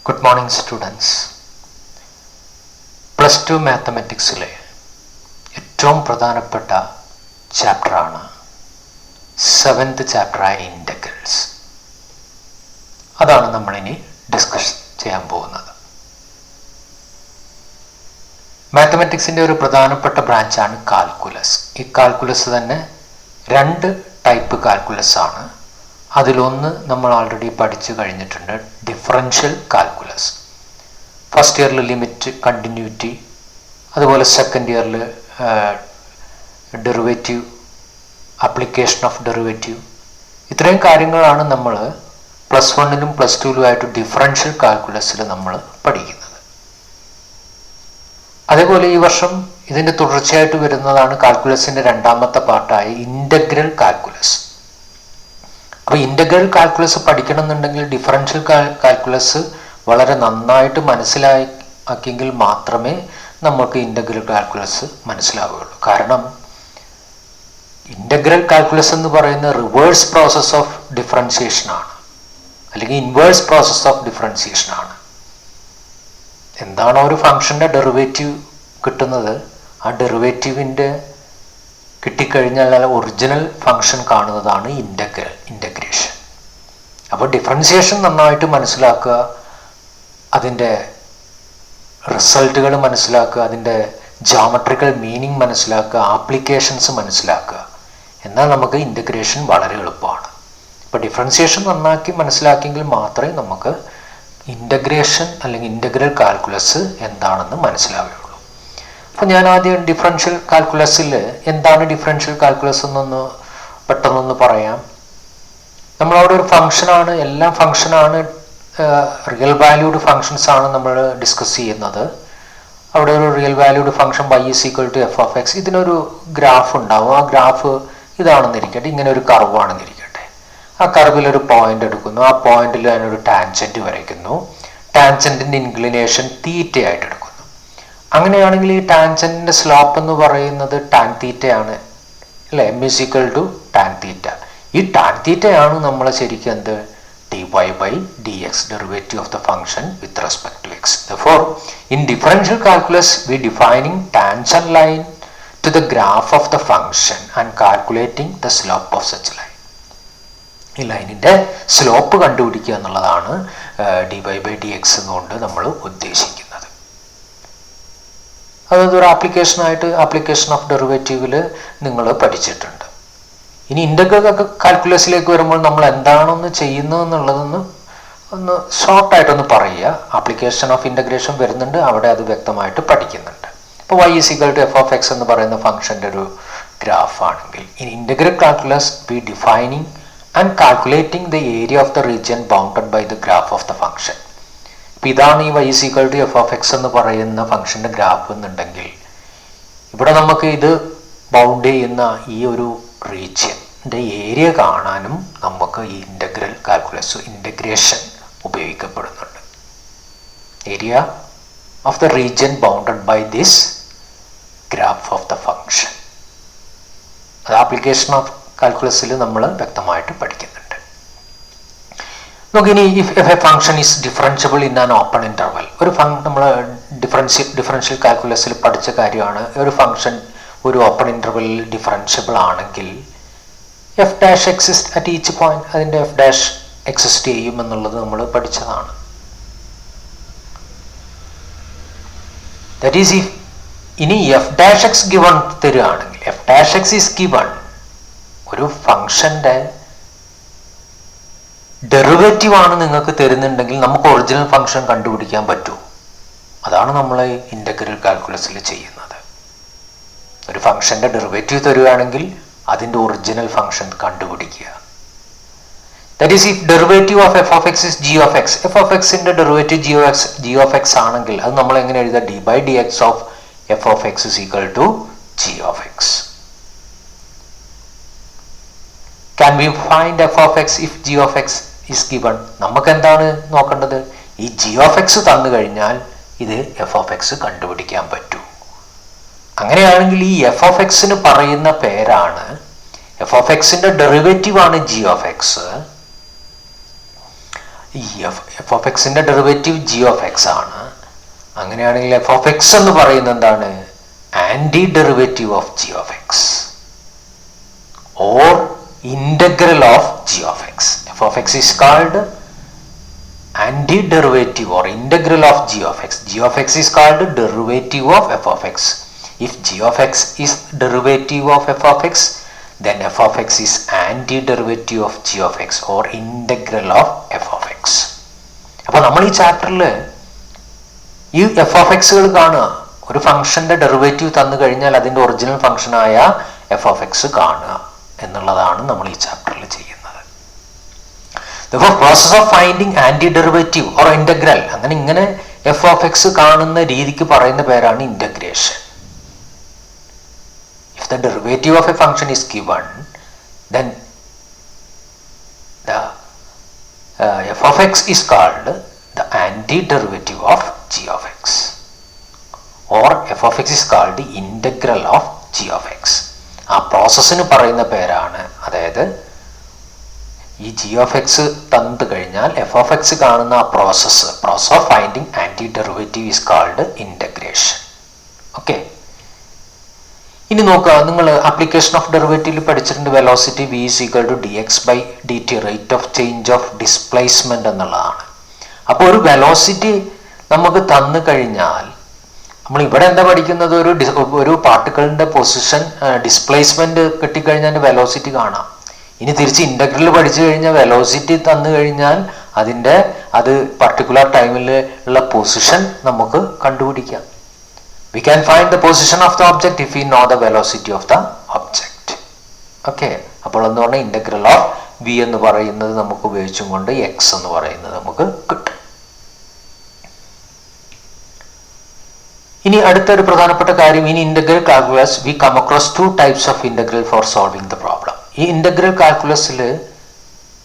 Good morning students. Plus two മാത്തമാറ്റിക്സിലെ ഏറ്റവും പ്രധാനപ്പെട്ട ചാപ്റ്ററാണ് 7th ചാപ്റ്ററായ ഇൻ്റഗ്രൽസ്. അതാണ് നമ്മളിനി ഡിസ്കസ് ചെയ്യാൻ പോകുന്നത്. മാത്തമാറ്റിക്സിൻ്റെ ഒരു പ്രധാനപ്പെട്ട ബ്രാഞ്ചാണ് കാൽക്കുലസ്. ഈ കാൽക്കുലസ് തന്നെ 2 ടൈപ്പ് കാൽക്കുലസ് ആണ്. അതിലൊന്ന് നമ്മൾ ആൾറെഡി പഠിച്ചു കഴിഞ്ഞിട്ടുണ്ട്, ഡിഫറൻഷ്യൽ കാൽക്കുലസ്. ഫസ്റ്റ് ഇയറിൽ ലിമിറ്റ്, കണ്ടിന്യൂറ്റി, അതുപോലെ സെക്കൻഡ് ഇയറിൽ ഡെറിവേറ്റീവ്, ആപ്ലിക്കേഷൻ ഓഫ് ഡെറിവേറ്റീവ്, ഇത്രയും കാര്യങ്ങളാണ് നമ്മൾ പ്ലസ് 1ലും പ്ലസ് 2ലുമായിട്ട് ഡിഫറൻഷ്യൽ കാൽക്കുലസിൽ നമ്മൾ പഠിക്കുന്നത്. അതേപോലെ ഈ വർഷം ഇതിൻ്റെ തുടർച്ചയായിട്ട് വരുന്നതാണ് കാൽക്കുലസിൻ്റെ 2ാമത്തെ പാർട്ടായ ഇൻ്റഗ്രൽ കാൽക്കുലസ്. അപ്പോൾ ഇൻ്റഗ്രൽ കാൽക്കുലസ് പഠിക്കണമെന്നുണ്ടെങ്കിൽ ഡിഫറൻഷ്യൽ കാൽക്കുലസ് വളരെ നന്നായിട്ട് മനസ്സിലാക്കിയെങ്കിൽ മാത്രമേ നമുക്ക് ഇൻ്റഗ്രൽ കാൽക്കുലസ് മനസ്സിലാവുകയുള്ളൂ. കാരണം ഇൻ്റഗ്രൽ കാൽക്കുലസ് എന്ന് പറയുന്ന റിവേഴ്സ് പ്രോസസ് ഓഫ് ഡിഫറൻസിയേഷനാണ്, അല്ലെങ്കിൽ ഇൻവേഴ്സ് പ്രോസസ് ഓഫ് ഡിഫറൻസിയേഷനാണ്. എന്താണോ ഒരു ഫംഗ്ഷൻ്റെ ഡെറിവേറ്റീവ് കിട്ടുന്നത്, ആ ഡെറിവേറ്റീവിൻ്റെ കിട്ടിക്കഴിഞ്ഞാൽ ഒറിജിനൽ ഫംഗ്ഷൻ കാണുന്നതാണ് ഇൻ്റഗ്രേഷൻ. അപ്പോൾ ഡിഫറൻസിയേഷൻ നന്നായിട്ട് മനസ്സിലാക്കുക, അതിൻ്റെ റിസൾട്ടുകൾ മനസ്സിലാക്കുക, അതിൻ്റെ ജോമെട്രിക്കൽ മീനിങ് മനസ്സിലാക്കുക, ആപ്ലിക്കേഷൻസ് മനസ്സിലാക്കുക. എന്നാൽ നമുക്ക് ഇൻ്റഗ്രേഷൻ വളരെ എളുപ്പമാണ്. ഇപ്പോൾ ഡിഫറൻസിയേഷൻ നന്നാക്കി മനസ്സിലാക്കിയെങ്കിൽ മാത്രമേ നമുക്ക് ഇൻ്റഗ്രേഷൻ അല്ലെങ്കിൽ ഇൻ്റഗ്രൽ കാൽക്കുലസ് എന്താണെന്ന് മനസ്സിലാവുകയുള്ളൂ. അപ്പോൾ ഞാൻ ആദ്യം ഡിഫറൻഷ്യൽ കാൽക്കുലസിൽ എന്താണ് ഡിഫറൻഷ്യൽ കാൽക്കുലസ് എന്നൊന്ന് പെട്ടെന്നൊന്ന് പറയാം. നമ്മളവിടെ ഒരു ഫംഗ്ഷനാണ്, എല്ലാം ഫംഗ്ഷനാണ്, റിയൽ വാല്യൂഡ് ഫങ്ഷൻസ് ആണ് നമ്മൾ ഡിസ്കസ് ചെയ്യുന്നത്. അവിടെ ഒരു real valued function y = f(x), ഇതിനൊരു ഗ്രാഫ് ഉണ്ടാവും. ആ ഗ്രാഫ് ഇതാണെന്നിരിക്കട്ടെ, ഇങ്ങനെ ഒരു കർവാണെന്നിരിക്കട്ടെ. ആ കർവിലൊരു പോയിന്റ് എടുക്കുന്നു, ആ പോയിന്റിൽ അതിനൊരു ടാൻജൻറ്റ് വരയ്ക്കുന്നു. ടാൻജൻറ്റിൻ്റെ ഇൻക്ലിനേഷൻ തീറ്റയായിട്ട് എടുക്കുന്നു. അങ്ങനെയാണെങ്കിൽ ഈ ടാൻജൻറ്റിൻ്റെ സ്ലോപ്പ് എന്ന് പറയുന്നത് ടാൻ തീറ്റയാണ്, അല്ലേ? m = tan θ. ഈ ടാൻ തീറ്റയാണ് നമ്മൾ ശരിക്കും എന്ത് dy/dx, derivative of the function with respect to x. Therefore, in differential calculus, we defining tangent line to the graph of the function and calculating the slope of such line. ഈ ലൈനിൻ്റെ slope കണ്ടുപിടിക്കുക എന്നുള്ളതാണ് dy/dx എന്നുകൊണ്ട് നമ്മൾ ഉദ്ദേശിക്കുന്നത്. അതൊരു ആപ്ലിക്കേഷനായിട്ട് application of ഡെറിവേറ്റീവിൽ നിങ്ങൾ പഠിച്ചിട്ടുണ്ട്. ഇനി ഇൻ്റഗ്രൽ കാൽക്കുലസിലേക്ക് വരുമ്പോൾ നമ്മൾ എന്താണൊന്ന് ചെയ്യുന്നതെന്നുള്ളതൊന്ന് ഒന്ന് ഷോർട്ടായിട്ടൊന്ന് പറയുക. ആപ്ലിക്കേഷൻ ഓഫ് ഇൻ്റഗ്രേഷൻ വരുന്നുണ്ട്, അവിടെ അത് വ്യക്തമായിട്ട് പഠിക്കുന്നുണ്ട്. ഇപ്പോൾ y = f(x) എന്ന് പറയുന്ന ഫംഗ്ഷൻ്റെ ഒരു ഗ്രാഫാണെങ്കിൽ in integral calculus we defining and calculating the area of the region bounded by the graph of the function. ഇപ്പം ഇതാണ് ഈ y = f(x) എന്ന് പറയുന്ന ഫംഗ്ഷൻ്റെ ഗ്രാഫ് എന്നുണ്ടെങ്കിൽ ഇവിടെ നമുക്ക് ഇത് ബൗണ്ട് ചെയ്യുന്ന ഈ ഒരു റീജിയൻ്റെ ഏരിയ കാണാനും നമുക്ക് ഈ ഇൻ്റഗ്രൽ കാൽക്കുലസ് ഇൻ്റഗ്രേഷൻ ഉപയോഗിക്കപ്പെടുന്നുണ്ട്. Area of the region bounded by this graph of the function. അത് ആപ്ലിക്കേഷൻ ഓഫ് കാൽക്കുലസിൽ നമ്മൾ വ്യക്തമായിട്ട് പഠിക്കുന്നുണ്ട്. നോക്കിനി if a function is differentiable in an open interval. ഒരു നമ്മൾ ഡിഫറൻഷ്യൽ കാൽക്കുലസിൽ പഠിച്ച കാര്യമാണ്. ഒരു ഫംഗ്ഷൻ ഒരു ഓപ്പൺ ഇൻ്റർവെല്ലിൽ ഡിഫറൻഷ്യബിൾ ആണെങ്കിൽ f' exist at each point, അതിൻ്റെ f' എക്സിസ്റ്റ് ചെയ്യും എന്നുള്ളത് നമ്മൾ പഠിച്ചതാണ്. ദാറ്റ് ഈസ് ഇനി f' ഗിവൺ തരികയാണെങ്കിൽ, f' ഈസ് ഗിവൺ, ഒരു ഫംഗ്ഷൻ്റെ ഡെറിവേറ്റീവ് ആണ് നിങ്ങൾക്ക് തരുന്നുണ്ടെങ്കിൽ നമുക്ക് ഒറിജിനൽ ഫംഗ്ഷൻ കണ്ടുപിടിക്കാൻ പറ്റുമോ? അതാണ് നമ്മൾ ഇൻ്റഗ്രൽ കാൽക്കുലസിൽ ചെയ്യുന്നത്. ഒരു ഫംഗ്ഷൻ്റെ ഡെറിവേറ്റീവ് തരുകയാണെങ്കിൽ അതിൻ്റെ ഒറിജിനൽ ഫംഗ്ഷൻ കണ്ടുപിടിക്കുക. That is if derivative of f(x) is g(x). f(x)ൻ്റെ ഡെറിവേറ്റീവ് g(x) ആണെങ്കിൽ അത് നമ്മൾ എങ്ങനെ എഴുതുക? d/dx of f(x) is equal to g(x). Can we find f(x) if g(x) is given? നമുക്ക് എന്താണ് നോക്കേണ്ടത്? ഈ g(x) തന്നു കഴിഞ്ഞാൽ ഇത് f(x) കണ്ടുപിടിക്കാൻ പറ്റൂ. അങ്ങനെയാണെങ്കിൽ ഈ f(x)ന് പറയുന്ന പേരാണ്, f(x)ന്റെ ഡെറിവേറ്റീവ് ആണ് g(x). എഫ് ഓഫ് എക്സിൻ്റെ ഡെറിവേറ്റീവ് ജി ഓഫ് എക്സ് ആണ്. അങ്ങനെയാണെങ്കിൽ എഫ് ഓഫ് എക്സ് എന്ന് പറയുന്നത് എന്താണ്? Anti derivative of G of X or integral of g of x. f of x is called antiderivative or integral of g of x. g of x is called derivative of f of x. If g of x is derivative of f of x, then f of x is antiderivative of g of x or integral of f of x. അപ്പോൾ നമ്മൾ ഈ ചാപ്റ്ററിൽ ഈ F of എക്സുകൾ കാണുക. ഒരു ഫംഗ്ഷൻ്റെ derivative തന്നു കഴിഞ്ഞാൽ അതിൻ്റെ ഒറിജിനൽ ഫംഗ്ഷനായ എഫ് ഓഫ് എക്സ് കാണുക എന്നുള്ളതാണ് നമ്മൾ ഈ ചാപ്റ്ററിൽ ചെയ്യുന്നത്. Process of finding anti derivative or integral, അങ്ങനെ ഇങ്ങനെ എഫ് ഓഫ് എക്സ് കാണുന്ന രീതിക്ക് പറയുന്ന പേരാണ് integration. If the derivative of a function is given, then the f of x is called the antiderivative of g of x or f of x is called the integral of g of x. ആ പ്രോസസ്സിന് പറയുന്ന പേരാണ്, അതായത് ഈ G of X തന്നു കഴിഞ്ഞാൽ F of X കാണുന്ന ആ process of finding anti derivative is called integration. Okay, ഇനി നോക്കുക, നിങ്ങൾ ആപ്ലിക്കേഷൻ ഓഫ് ഡെറിവേറ്റീവിൽ പഠിച്ചിട്ടുണ്ട് velocity v is equal to dx by dt, rate of change of displacement എന്നുള്ളതാണ്. അപ്പോൾ ഒരു വെലോസിറ്റി നമുക്ക് തന്നു കഴിഞ്ഞാൽ നമ്മൾ ഇവിടെ എന്താ പഠിക്കുന്നത്? ഒരു പാർട്ടിക്കിളിന്റെ പൊസിഷൻ ഡിസ്പ്ലേസ്മെന്റ് കിട്ടിക്കഴിഞ്ഞാൽ വെലോസിറ്റി കാണാം. ഇനി തിരിച്ച് ഇന്റഗ്രൽ പഠിച്ചു കഴിഞ്ഞാൽ വെലോസിറ്റി തന്നു കഴിഞ്ഞാൽ അത് പർട്ടിക്കുലർ ടൈമിൽ ഉള്ള പൊസിഷൻ നമുക്ക് കണ്ടുപിടിക്കാം. We can find the position of the object if we know the velocity of the object. Okay, അപ്പോൾ എന്ന് പറഞ്ഞാൽ ഇന്റഗ്രൽ ഓഫ് വി എന്ന് പറയുന്നത് നമുക്ക് ഉപയോഗിച്ചും കൊണ്ട് എക്സ് എന്ന് പറയുന്നത് നമുക്ക് കിട്ടും. ഇനി അടുത്തൊരു പ്രധാനപ്പെട്ട കാര്യം, in integral calculus we come across 2 types of integral for solving the problem. ഈ ഇന്റഗ്രൽ കാൽക്കുലസിൽ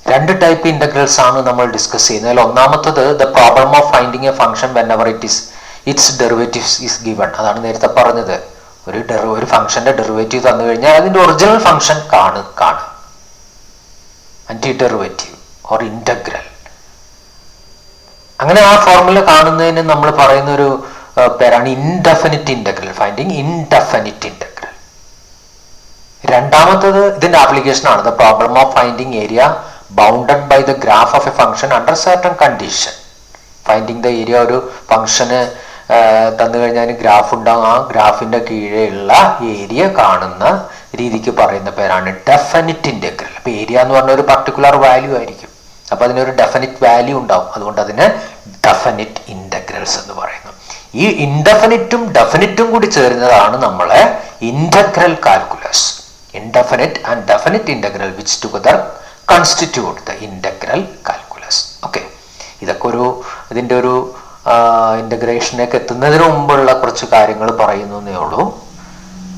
2 ടൈപ്പ് ഇന്റഗ്രൽസ് ആണ് നമ്മൾ ഡിസ്കസ് ചെയ്യുന്നത്. അതിൽ ഒന്നാമത്തത് the problem of finding a function whenever its derivatives is given. അതാണ് നേരത്തെ പറഞ്ഞത്, ഒരു ഫംഗ്ഷന്റെ ഡെറിവേറ്റീവ് തന്നു കഴിഞ്ഞാൽ അതിന്റെ ഒറിജിനൽ ഫംഗ്ഷൻ കാണുക, ആന്റി ഡെറിവേറ്റീവ് ഓർ ഇന്റഗ്രൽ. അങ്ങനെ ആ ഫോർമുല കാണുന്നതിന് നമ്മൾ പറയുന്ന ഒരു പേരാണ് indefinite integral, finding indefinite integral. രണ്ടാമത്തത് ഇതിന്റെ ആപ്ലിക്കേഷൻ ആണ് the problem of finding area bounded by the graph of a function under certain condition. Finding the area, ഒരു ഫംഗ്ഷന് തന്നു കഴിഞ്ഞാൽ ഗ്രാഫ് ഉണ്ടാകും, ആ ഗ്രാഫിന്റെ കീഴെയുള്ള ഏരിയ കാണുന്ന രീതിക്ക് പറയുന്ന പേരാണ് ഡെഫിനിറ്റ് ഇന്റഗ്രൽ. അപ്പൊ ഏരിയ എന്ന് പറഞ്ഞ ഒരു പർട്ടിക്കുലർ വാല്യൂ ആയിരിക്കും, അപ്പൊ അതിനൊരു ഡെഫിനിറ്റ് വാല്യൂ ഉണ്ടാവും, അതുകൊണ്ട് അതിന് ഡെഫിനിറ്റ് ഇന്റഗ്രൽസ് എന്ന് പറയുന്നു. ഈ ഇൻഡെഫിനിറ്റും ഡെഫിനിറ്റും കൂടി ചേരുന്നതാണ് നമ്മളെ integral calculus. Indefinite and definite integral which together constitute the integral calculus. Okay, ഇതൊക്കെ ഇതിൻ്റെ ഒരു ഇന്റഗ്രേഷനേക്ക് എത്തുന്നതിന് മുമ്പുള്ള കുറച്ച് കാര്യങ്ങൾ പറയുന്നേ ഉള്ളൂ.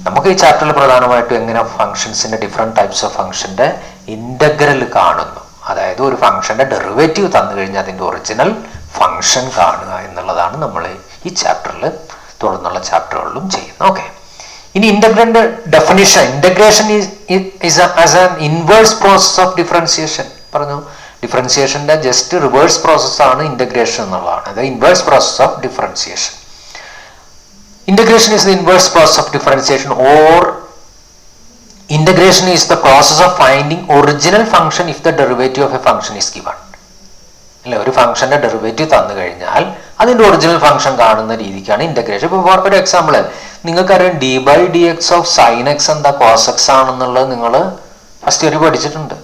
നമുക്ക് ഈ ചാപ്റ്ററിൽ പ്രധാനമായിട്ടും എങ്ങനെ ഫംഗ്ഷൻസിന്റെ ഡിഫറെന്റ് ടൈപ്സ് ഓഫ് ഫംഗ്ഷന്റെ ഇന്റഗ്രൽ കാണുന്നു, അതായത് ഒരു ഫംഗ്ഷന്റെ ഡെറിവേറ്റീവ് തന്നു കഴിഞ്ഞാൽ അതിന്റെ ഒറിജിനൽ ഫംഗ്ഷൻ കാണുക എന്നുള്ളതാണ് നമ്മൾ ഈ ചാപ്റ്ററിൽ തുടർന്നുള്ള ചാപ്റ്ററുകളിലും ചെയ്യുന്നത്. ഓക്കെ, ഇനി ഇന്റഗ്രലിന്റെ definition, integration is as an inverse process of differentiation പറഞ്ഞു. ഡിഫറൻസിയേഷന്റെ ജസ്റ്റ് റിവേഴ്സ് പ്രോസസ്സാണ് ഇന്റഗ്രേഷൻ എന്നുള്ളതാണ്. അത് inverse process of differentiation. Integration is the inverse process of differentiation or integration is the process of finding original function if the derivative of a function is given. അല്ലെ, ഒരു ഫംഗ്ഷന്റെ derivative തന്നു കഴിഞ്ഞാൽ അതിന്റെ original function കാണുന്ന രീതിക്കാണ് integration. ഇപ്പോൾ four ഒരു എക്സാമ്പിൾ, നിങ്ങൾക്കറിയാം D by D X of sine X എന്താ കോസ് എക്സ് ആണെന്നുള്ളത് നിങ്ങൾ ഫസ്റ്റ് ഇയർ പഠിച്ചിട്ടുണ്ട്.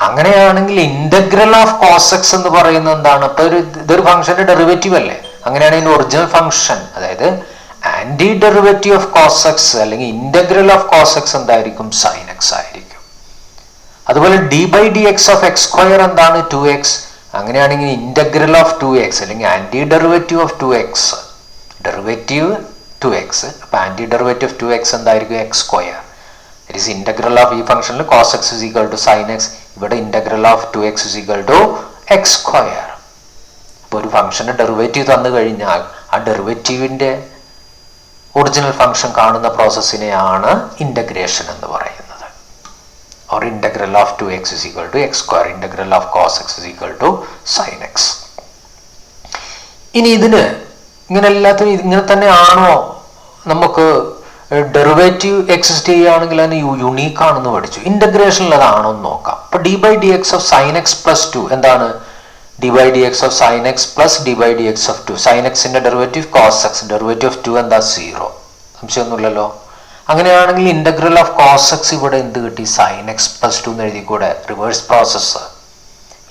അങ്ങനെയാണെങ്കിൽ ഇന്റഗ്രൽ ഓഫ് കോസ് എക്സ് എന്ന് പറയുന്നത് എന്താണ്? അപ്പൊ ഇതൊരു ഫംഗ്ഷന്റെ ഡെറിവേറ്റീവ് അല്ലേ? അങ്ങനെയാണ് ഇതിന്റെ ഒറിജിനൽ ഫംഗ്ഷൻ, അതായത് anti derivative of cos X അല്ലെങ്കിൽ ഇന്റഗ്രൽ ഓഫ് കോസ് എക്സ് എന്തായിരിക്കും? സൈൻ എക്സ് ആയിരിക്കും. അതുപോലെ D by D X of X square എന്താണ്? 2x. അങ്ങനെയാണെങ്കിൽ ഇന്റഗ്രൽ ഓഫ് 2x അല്ലെങ്കിൽ anti derivative of 2x, derivative 2x, അപ്പൊ ആന്റി ഡെറിവേറ്റീവ് ഓഫ് 2x എന്തായിരിക്കും? X square. It is integral of ഈ ഫംഗ്ഷനിൽ cos X is equal to sine X, ഇവിടെ integral of 2x is equal to X square. അപ്പൊ ഒരു ഫംഗ്ഷന്റെ derivative തന്നു കഴിഞ്ഞാൽ ആ ഡെറിവേറ്റീവിന്റെ ഒറിജിനൽ ഫംഗ്ഷൻ കാണുന്ന പ്രോസസ്സിനെയാണ് ഇന്റഗ്രേഷൻ എന്ന് പറയുന്നത്. or integral of 2x is equal to x square, integral of cos x is equal to sin x. ഇനി ഇതിന് ഇങ്ങനെ എല്ലാത്തിനും ഇങ്ങനെ തന്നെയാണോ നമുക്ക് ഡെറിവേറ്റീവ് എക്സിസ്റ്റ് ചെയ്യുകയാണെങ്കിൽ അതിന് യുണീക്ക് ആണെന്ന് പഠിച്ചു. ഇൻ്റഗ്രേഷനിൽ അതാണോ എന്ന് നോക്കാം. അപ്പോൾ D by D X of sine X plus 2 എന്താണ്? D by D X of sine X plus D by D X of 2. Sine എക്സിൻ്റെ derivative cos X, derivative of 2 എന്താ? 0. സംശയമൊന്നുമില്ലല്ലോ. അങ്ങനെയാണെങ്കിൽ ഇൻ്റഗ്രൽ ഓഫ് കോസ് എക്സ് ഇവിടെ എന്ത് കിട്ടി? Sign X plus 2 എന്ന് എഴുതിക്കൂടെ? Reverse process.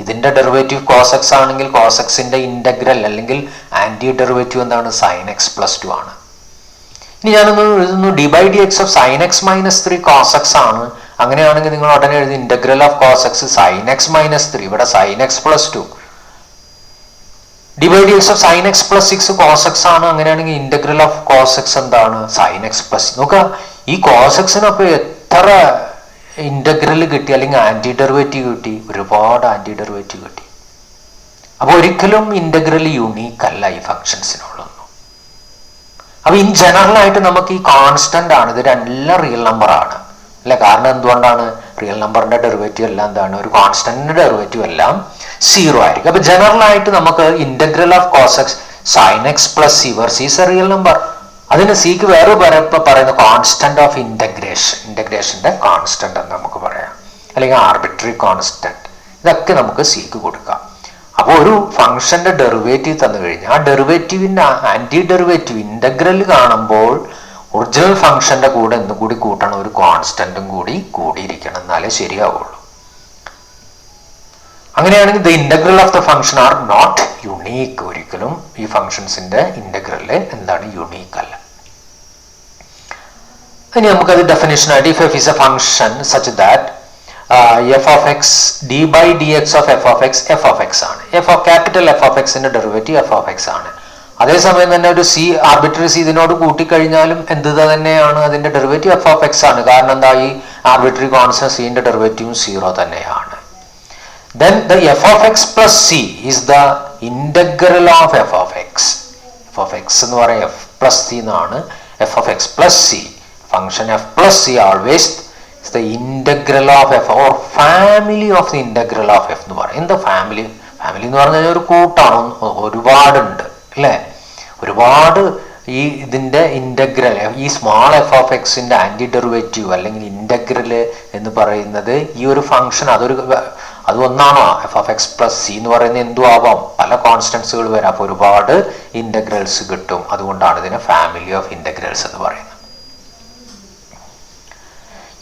ഇതിൻ്റെ ഡെറിവേറ്റീവ് കോസ് എക്സ് ആണെങ്കിൽ കോസ് എക്സിൻ്റെ ഇൻ്റഗ്രൽ അല്ലെങ്കിൽ ആൻറ്റി ഡെറിവേറ്റീവ് എന്താണ്? സൈൻ എക്സ് പ്ലസ് 2 ആണ്. ഇനി ഞാനൊന്ന് എഴുതുന്നു D by D X of sine X minus 3 cos X ആണ്. അങ്ങനെയാണെങ്കിൽ നിങ്ങൾ ഉടനെ എഴുതി integral of cos X sine X minus 3, ഇവിടെ sine X plus 2. D by D X of sine X plus 6 cos X ആണ്. അങ്ങനെയാണെങ്കിൽ ഇൻ്റഗ്രൽ ഓഫ് കോസ് എക്സ് എന്താണ്? Sine X plus. നോക്കുക, ഈ കോസ് എക്സിന് അപ്പോൾ എത്ര ഇൻ്റഗ്രൽ കിട്ടി അല്ലെങ്കിൽ ആൻറ്റി ഡെറിവേറ്റീവ് കിട്ടി? ഒരുപാട് ആൻറ്റി ഡെറിവേറ്റീവ് കിട്ടി. അപ്പോൾ ഒരിക്കലും ഇൻ്റഗ്രൽ യുണീക്ക് അല്ല ഈ ഫങ്ഷൻസിനുള്ളൊന്നും. അപ്പോൾ ഇൻ ജനറൽ ആയിട്ട് നമുക്ക് ഈ കോൺസ്റ്റന്റ് ആണ്, ഇത് എല്ലാം റിയൽ നമ്പർ ആണ് അല്ലെ? കാരണം എന്തുകൊണ്ടാണ്? റിയൽ നമ്പറിന്റെ ഡെറിവേറ്റീവ് എല്ലാം എന്താണ്? ഒരു കോൺസ്റ്റന്റിന്റെ ഡെറിവേറ്റീവ് എല്ലാം 0 ആയിരിക്കും. അപ്പൊ ജനറൽ ആയിട്ട് നമുക്ക് integral of cos X sine X plus C where C is a real number. അതിന് സിക്ക് വേറെ പറയുന്ന കോൺസ്റ്റന്റ് ഓഫ് ഇന്റഗ്രേഷൻ, ഇന്റഗ്രേഷന്റെ കോൺസ്റ്റന്റ് എന്ന് നമുക്ക് പറയാം, അല്ലെങ്കിൽ ആർബിട്രറി കോൺസ്റ്റന്റ്. ഇതൊക്കെ നമുക്ക് സിക്ക് കൊടുക്കാം. അപ്പോൾ ഒരു ഫംഗ്ഷന്റെ ഡെറിവേറ്റീവ് തന്നു കഴിഞ്ഞാൽ ആ ഡെറിവേറ്റീവിന്റെ ആന്റി ഡെറിവേറ്റീവ് ഇന്റഗ്രൽ കാണുമ്പോൾ ഒറിജിനൽ ഫംഗ്ഷന്റെ കൂടെ എന്തും കൂടി കൂട്ടണം, ഒരു കോൺസ്റ്റന്റും കൂടി കൂടിയിരിക്കണം, എന്നാലേ ശരിയാവുള്ളൂ. അങ്ങനെയാണെങ്കിൽ the integral of the function are not unique. ഒരിക്കലും ഈ ഫംഗ്ഷൻസിന്റെ ഇന്റഗ്രല് എന്താണ്? യുണീക്ക് അല്ല. ഇനി നമുക്കത് ഡെഫിനിഷനായിട്ട് if f is a function such that f of x d by D X of f of X ആണ്. ക്യാപിറ്റൽ എഫ് ഓഫ് എക്സിന്റെ ഡെറിവേറ്റീവ് എഫ് ഓഫ് എക്സ് ആണ്. അതേസമയം തന്നെ ഒരു സി ആർബിട്രറി സി ഇതിനോട് കൂട്ടിക്കഴിഞ്ഞാലും എന്ത് തന്നെയാണ്? അതിന്റെ ഡെറിവേറ്റീവ് എഫ് ഓഫ് എക്സ് ആണ്. കാരണം എന്താ? ഈ ആർബിട്രറി കോൺസ്റ്റന്റ് സിന്റെ ഡെറിവേറ്റീവും 0 തന്നെയാണ്. Then the f of x plus c is the integral of f of x. f of x എന്ന് പറയാം f plus c എന്നാണ്. f of x plus c, function f plus c always is the integral of f or family of the integral of f എന്ന് പറയും. എന്താ family? Family എന്ന് പറഞ്ഞാൽ ഒരു കൂട്ടാണ്, ഒരുപാടുണ്ട് അല്ലേ? ഒരുപാട് ഈ ഇതിന്റെ ഇന്റഗ്രൽ ഈ സ്മോൾ എഫ് ഓഫ് എക്സിന്റെ ആന്റി ഡെറിവേറ്റീവ് അല്ലെങ്കിൽ ഇന്റഗ്രൽ എന്ന് പറയുന്നത് ഈ ഒരു ഫംഗ്ഷൻ അത് ഒന്നാണോ? F of X plus c എന്ന് പറയുന്നത് എന്തും ആവാം, പല കോൺസ്റ്റൻസുകൾ വരാം. അപ്പോൾ ഒരുപാട് ഇന്റഗ്രൽസ് കിട്ടും. അതുകൊണ്ടാണ് ഇതിനെ ഫാമിലി ഓഫ് ഇന്റഗ്രൽസ് എന്ന് പറയുന്നത്.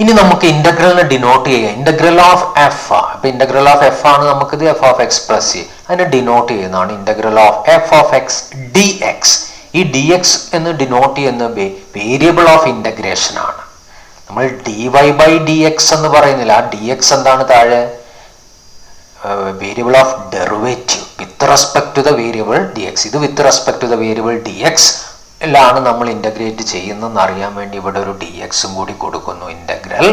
ഇനി നമുക്ക് ഇന്റഗ്രലിനെ ഡിനോട്ട് ചെയ്യാം. ഇന്റഗ്രൽ ഓഫ് എഫ്, അപ്പൊ ഇന്റഗ്രൽ ഓഫ് എഫ് ആണ് നമുക്കിത് f of X plus c. അതിനെ ഡിനോട്ട് ചെയ്യുന്നതാണ് integral of f of x d x. ഈ ഡി എക്സ് എന്ന് ഡിനോട്ട് ചെയ്യുന്ന വേരിയബിൾ ഓഫ് ഇന്റഗ്രേഷൻ ആണ്. നമ്മൾ d y by D x എന്ന് പറയുന്നില്ല. ആ ഡി എക്സ് എന്താണ് താഴെ? Variable of derivative with respect to the variable d x. ഇത് with respect to the variable d x ാണ് നമ്മൾ ഇന്റഗ്രേറ്റ് ചെയ്യുന്നതെന്ന് അറിയാൻ വേണ്ടി ഇവിടെ ഒരു ഡി എക്സും കൂടി കൊടുക്കുന്നു. Integral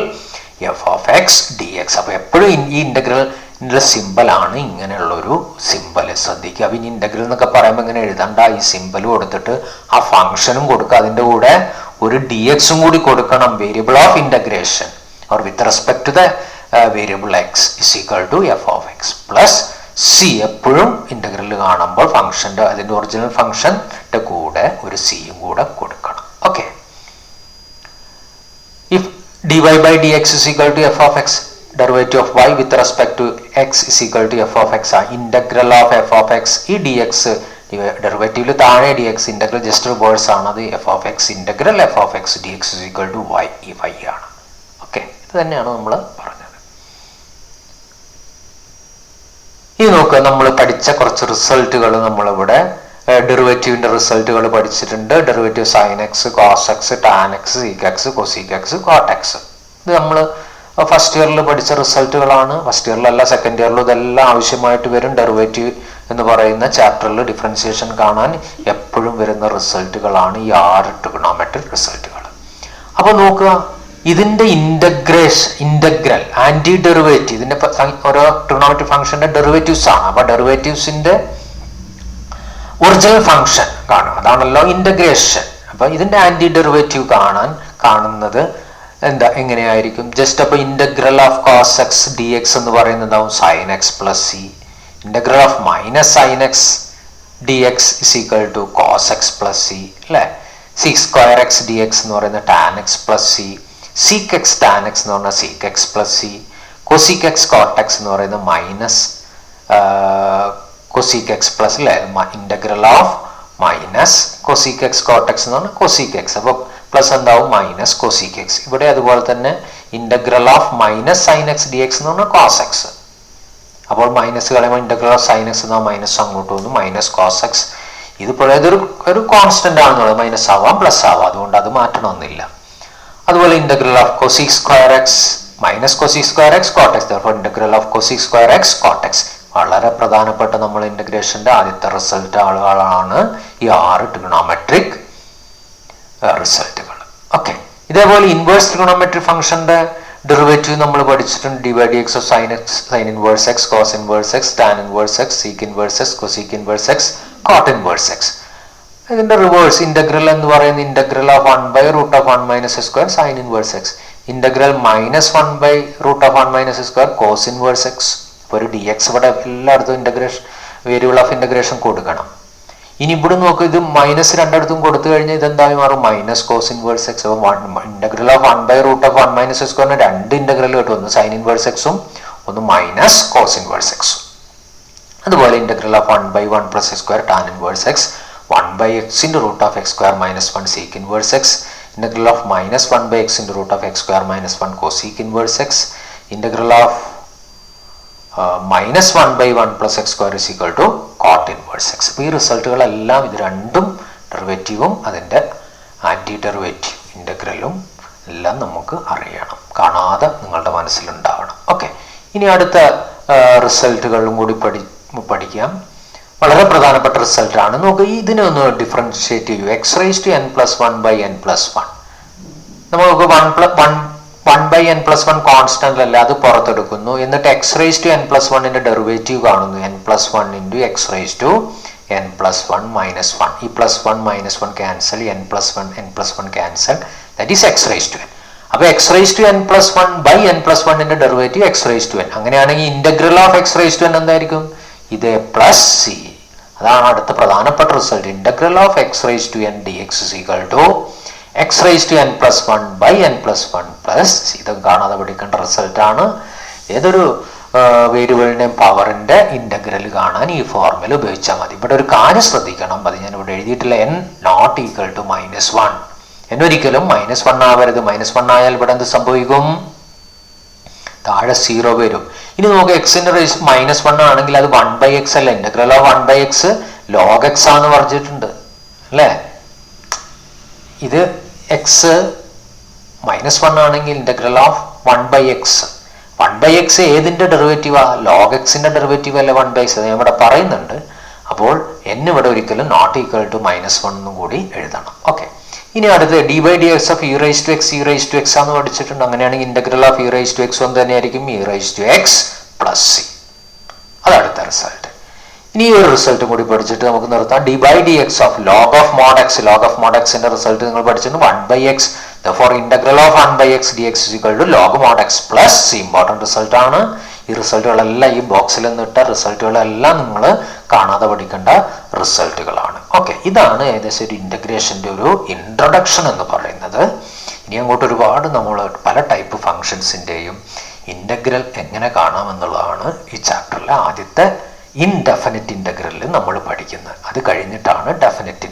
f of x d X. അപ്പൊ എപ്പോഴും ഈ ഇന്റഗ്രലിന്റെ സിമ്പൽ ആണ് ഇങ്ങനെയുള്ളൊരു സിമ്പൽ. ശ്രദ്ധിക്കുക. അപ്പൊ ഇനി ഇന്റഗ്രൽ എന്നൊക്കെ പറയുമ്പോൾ ഇങ്ങനെ എഴുതണ്ട, ഈ സിമ്പൽ കൊടുത്തിട്ട് ആ ഫംഗ്ഷനും കൊടുക്കുക, അതിന്റെ കൂടെ ഒരു ഡി എക്സും കൂടി കൊടുക്കണം. Variable of integration or with respect to the variable X is equal to F of X plus C. എപ്പോഴും ഇന്റഗ്രൽ കാണുമ്പോൾ ഫംഗ്ഷന്റെ അതിന്റെ ഒറിജിനൽ ഫംഗ്ഷന്റെ കൂടെ ഒരു സിയും കൂടെ കൊടുക്കണം. Okay. If d y by D x is equal to F of x derivative of y with respect to x is equal to F of x ആ integral of f of x. ഈ d x ഡെറിവേറ്റീവിൽ താഴെ d x integral just reverse ആണ്. അത് f of x integral f of x d x is equal to y. ഈ y ആണ്. Okay, ഇത് തന്നെയാണ് നമ്മൾ പറഞ്ഞത്. ഇനി നോക്കുക, നമ്മൾ പഠിച്ച കുറച്ച് റിസൾട്ടുകൾ നമ്മളിവിടെ ഡെറിവേറ്റീവിന്റെ റിസൾട്ടുകൾ പഠിച്ചിട്ടുണ്ട്. Derivative sine X, cos X, tan X, sec X, cosec X, cot X. ഇത് നമ്മൾ ഫസ്റ്റ് ഇയറിൽ പഠിച്ച റിസൾട്ടുകളാണ്. ഫസ്റ്റ് ഇയറിലല്ല, സെക്കൻഡ് ഇയറിലും ഇതെല്ലാം ആവശ്യമായിട്ട് വരും. ഡെറിവേറ്റീവ് എന്ന് പറയുന്ന ചാപ്റ്ററിൽ ഡിഫറൻസിയേഷൻ കാണാൻ എപ്പോഴും വരുന്ന റിസൾട്ടുകളാണ് ഈ 6 ട്രിഗണോമെട്രിക് റിസൾട്ടുകൾ. അപ്പൊ നോക്കുക, ഇതിന്റെ ഇന്റഗ്രൽ ആന്റി ഡെറിവേറ്റീവ്, ഇതിന്റെ ഓരോ ട്രിഗണോമെട്രിക് ഫംഗ്ഷന്റെ ഡെറിവേറ്റീവ്സ് ആണ്. അപ്പൊ ഡെറിവേറ്റീവ്സിന്റെ ഒറിജിനൽ ഫംഗ്ഷൻ കാണും, അതാണല്ലോ ഇന്റഗ്രേഷൻ. അപ്പൊ ഇതിന്റെ ആന്റി ഡെറിവേറ്റീവ് കാണുന്നത് എന്താ എങ്ങനെയായിരിക്കും? ജസ്റ്റ് അപ്പോൾ integral of cos x d x എന്ന് പറയുന്നത് എന്താവും? Sine X plus c. Integral of minus sine x d x is equal to cos x plus c അല്ലേ? Sec square x d x എന്ന് പറയുന്നത് tan x plus c. Sec x tan x എന്ന് പറഞ്ഞാൽ sec x plus c. Cosec X cot x എന്ന് പറയുന്നത് minus cosec x plus അല്ലേ? Integral of minus cosec X cot x എന്ന് പറഞ്ഞാൽ cosec x. അപ്പോൾ പ്ലസ് എന്താവും? Minus cosec x. ഇവിടെ അതുപോലെ തന്നെ integral of minus sine x d x എന്ന് പറഞ്ഞാൽ കോസ് എക്സ്. അപ്പോൾ മൈനസ് കളയുമ്പോൾ ഇൻ്റഗ്രൽ ഓഫ് സൈൻ എക്സ് എന്നാൽ മൈനസ് അങ്ങോട്ട് വന്നു, മൈനസ് കോസ് എക്സ്. ഇതിപ്പോൾ ഒരു കോൺസ്റ്റന്റ് ആണെന്നുള്ളത്, മൈനസ് ആവാം പ്ലസ് ആവാം, അതുകൊണ്ട് അത് മാറ്റണമെന്നില്ല. അതുപോലെ integral of cosec square x minus cosec square x cot x. അപ്പോൾ integral of cosec square x cot x. വളരെ പ്രധാനപ്പെട്ട നമ്മൾ ഇൻ്റഗ്രേഷൻ്റെ ആദ്യത്തെ റിസൾട്ട് ആളുകളാണ് ഈ 6 ട്രിഗണോമെട്രിക് റിസൾട്ടുകൾ. ഓക്കെ, ഇതേപോലെ ഇൻവേഴ്സ് ട്രിഗണോമെട്രിക് ഫംഗ്ഷൻ്റെ ഡെറിവേറ്റീവ് നമ്മൾ പഠിച്ചിട്ടുണ്ട്. D by D X of sine x, sine inverse x, cos inverse x, tan inverse x, sec inverse x, cosec inverse x, cot inverse x. ഇതിൻ്റെ reverse integral എന്ന് പറയുന്ന integral of 1/√(1 - x²) sine inverse x, integral -1/√(1 - x²) cos inverse x. ഇപ്പോൾ ഒരു D X ഇവിടെ എല്ലായിടത്തും integration variable of integration കൊടുക്കണം. ഇനി ഇവിടെ നോക്ക്, ഇത് മൈനസ് രണ്ടിടത്തും കൊടുത്തു കഴിഞ്ഞാൽ ഇതെന്തായി മാറും? Minus cos inverse x. അപ്പോൾ ഇൻ്റഗ്രൽ ഓഫ് 1/√(1 - x²) 2 ഇൻ്റഗ്രൽ കിട്ടും, ഒന്ന് സൈൻ ഇൻവേഴ്സ് എക്സും ഒന്ന് മൈനസ് കോസ് ഇൻവേഴ്സ് എക്സും. അതുപോലെ integral of 1/1 + x² tan inverse x, 1/x(√(x² - 1) sec inverse x, integral of -1/x(√(x² - 1) cosec inverse x, integral of -1/1 + x² is equal to cot inverse x. അപ്പോൾ ഈ റിസൾട്ടുകളെല്ലാം ഇത് രണ്ടും ഡെറിവേറ്റീവും അതിൻ്റെ ആൻറ്റി ഡെറിവേറ്റീവ് ഇൻ്റഗ്രലും എല്ലാം നമുക്ക് അറിയണം, കാണാതെ നിങ്ങളുടെ മനസ്സിലുണ്ടാവണം. ഓക്കെ, ഇനി അടുത്ത റിസൾട്ടുകളും കൂടി പഠിക്കാം. വളരെ പ്രധാനപ്പെട്ട റിസൾട്ടാണ്. നോക്കുക, ഇതിനെ ഒന്ന് ഡിഫറൻഷിയേറ്റ് ചെയ്യൂ. x⁻n+1/n+1 നമുക്ക് 1/n+1 കോൺസ്റ്റന്റ് അല്ല, അത് പുറത്തെടുക്കുന്നു. എന്നിട്ട് x⁻n+1 ഡെറിവേറ്റീവ് കാണുന്നു, n+1 × x⁻n+1 - 1. ഈ +1 - 1 cancel, n+1 cancel, that is x⁻n. അപ്പോൾ x⁻n+1/n+1 ഡെറിവേറ്റീവ് x⁻n. അങ്ങനെയാണെങ്കിൽ ഇൻ്റഗ്രൽ ഓഫ് x⁻n എന്തായിരിക്കും? ഇത് പ്ലസ് സി. അതാണ് അടുത്ത പ്രധാനപ്പെട്ട result. Integral of x⁻n dx is equal to x⁻n+1/n+1 plus C. ഇതും കാണാതെ പഠിക്കേണ്ട റിസൾട്ടാണ്. ഏതൊരു വേരിയബിളിൻ്റെയും പവറിൻ്റെ ഇൻ്റഗ്രൽ കാണാൻ ഈ ഫോർമുല ഉപയോഗിച്ചാൽ മതി. ഇവിടെ ഒരു കാര്യം ശ്രദ്ധിക്കണം, അത് ഞാൻ ഇവിടെ എഴുതിയിട്ടില്ല. n not equal to -1. n ഒരിക്കലും -1 ആവരുത്. -1 ആയാൽ ഇവിടെ എന്ത് സംഭവിക്കും? താഴെ 0 വരും. ഇനി നമുക്ക് എക്സിൻ്റെ റേസ് -1 ആണെങ്കിൽ അത് 1/x അല്ല. Integral of 1/x log x ആണെന്ന് പറഞ്ഞിട്ടുണ്ട് അല്ലേ? ഇത് എക്സ് -1 ആണെങ്കിൽ ഇൻ്റഗ്രൽ ഓഫ് 1/x. 1/x ഏതിൻ്റെ ഡെറിവേറ്റീവാ? log x-ൻ്റെ ഡെറിവേറ്റീവ് അല്ലേ 1/x. അത് ഞാൻ ഇവിടെ പറയുന്നുണ്ട്. അപ്പോൾ n ഇവിടെ ഒരിക്കലും not equal to -1 എന്നും കൂടി എഴുതണം. ഓക്കെ, ഇനി അടുത്ത് d/dx of e⁻x ആണെന്ന് പഠിച്ചിട്ടുണ്ട്. അങ്ങനെയാണെങ്കിൽ ഇൻ്റഗ്രൽ ഓഫ് e⁻x തന്നെയായിരിക്കും e⁻x + c. അതടുത്ത റിസൾട്ട്. ഇനി ഈ ഒരു റിസൾട്ടും കൂടി പഠിച്ചിട്ട് നമുക്ക് നിർത്താം. d/dx of log of mod x. log of mod x-ന്റെ റിസൾട്ട് നിങ്ങൾ പഠിച്ചിട്ടുണ്ട് 1/x. therefore integral of 1/x dx is equal to log mod x plus c. Important റിസൾട്ടാണ്. ഈ റിസൾട്ടുകളെല്ലാം ഈ ബോക്സിൽ നിന്നിട്ട റിസൾട്ടുകളെല്ലാം നിങ്ങൾ കാണാതെ പഠിക്കേണ്ട റിസൾട്ടുകളാണ്. ഓക്കെ, ഇതാണ് ഏകദേശം ഒരു ഇൻ്റഗ്രേഷൻ്റെ ഒരു ഇൻട്രൊഡക്ഷൻ എന്ന് പറയുന്നത്. ഇനി അങ്ങോട്ട് ഒരുപാട് നമ്മൾ പല ടൈപ്പ് ഫങ്ഷൻസിൻ്റെയും ഇൻ്റഗ്രൽ എങ്ങനെ കാണാമെന്നുള്ളതാണ് ഈ ചാപ്റ്ററിലെ ആദ്യത്തെ ഇൻഡെഫിനിറ്റ് ഇൻ്റഗ്രലിൽ നമ്മൾ പഠിക്കുന്നത്. അത് കഴിഞ്ഞിട്ടാണ് ഡെഫിനിറ്റ്